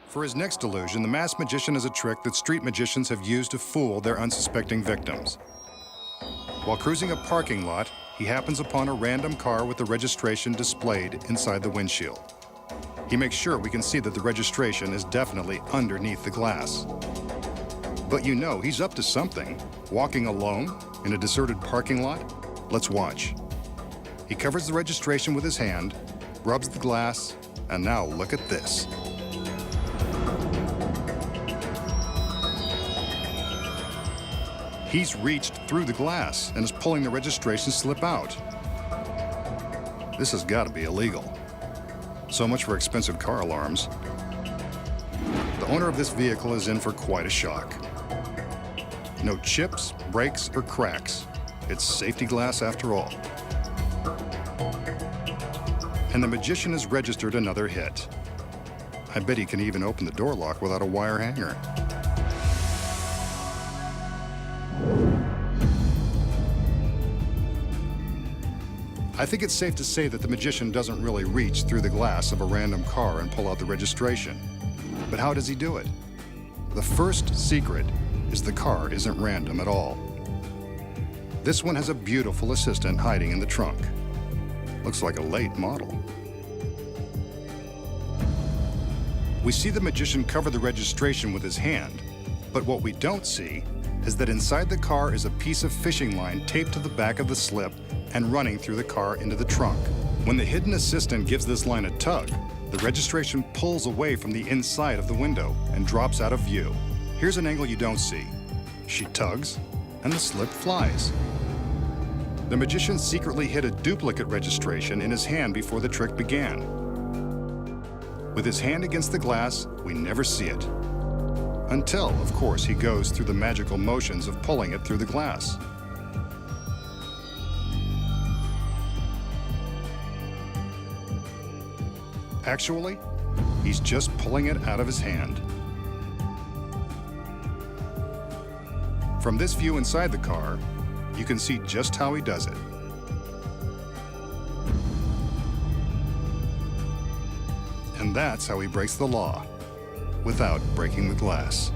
For his next illusion, the masked magician has a trick that street magicians have used to fool their unsuspecting victims. While cruising a parking lot, he happens upon a random car with the registration displayed inside the windshield. He makes sure we can see that the registration is definitely underneath the glass. But you know he's up to something. Walking alone in a deserted parking lot? Let's watch. He covers the registration with his hand, rubs the glass, and now look at this. He's reached through the glass and is pulling the registration slip out. This has got to be illegal. So much for expensive car alarms. The owner of this vehicle is in for quite a shock. No chips, breaks, or cracks. It's safety glass after all. And the magician has registered another hit. I bet he can even open the door lock without a wire hanger. I think it's safe to say that the magician doesn't really reach through the glass of a random car and pull out the registration. But how does he do it? The first secret is the car isn't random at all. This one has a beautiful assistant hiding in the trunk. Looks like a late model. We see the magician cover the registration with his hand, but what we don't see is that inside the car is a piece of fishing line taped to the back of the slip and running through the car into the trunk. When the hidden assistant gives this line a tug, the registration pulls away from the inside of the window and drops out of view. Here's an angle you don't see. She tugs, and the slip flies. The magician secretly hid a duplicate registration in his hand before the trick began. With his hand against the glass, we never see it. Until, of course, he goes through the magical motions of pulling it through the glass. Actually, he's just pulling it out of his hand. From this view inside the car, you can see just how he does it. And that's how he breaks the law, without breaking the glass.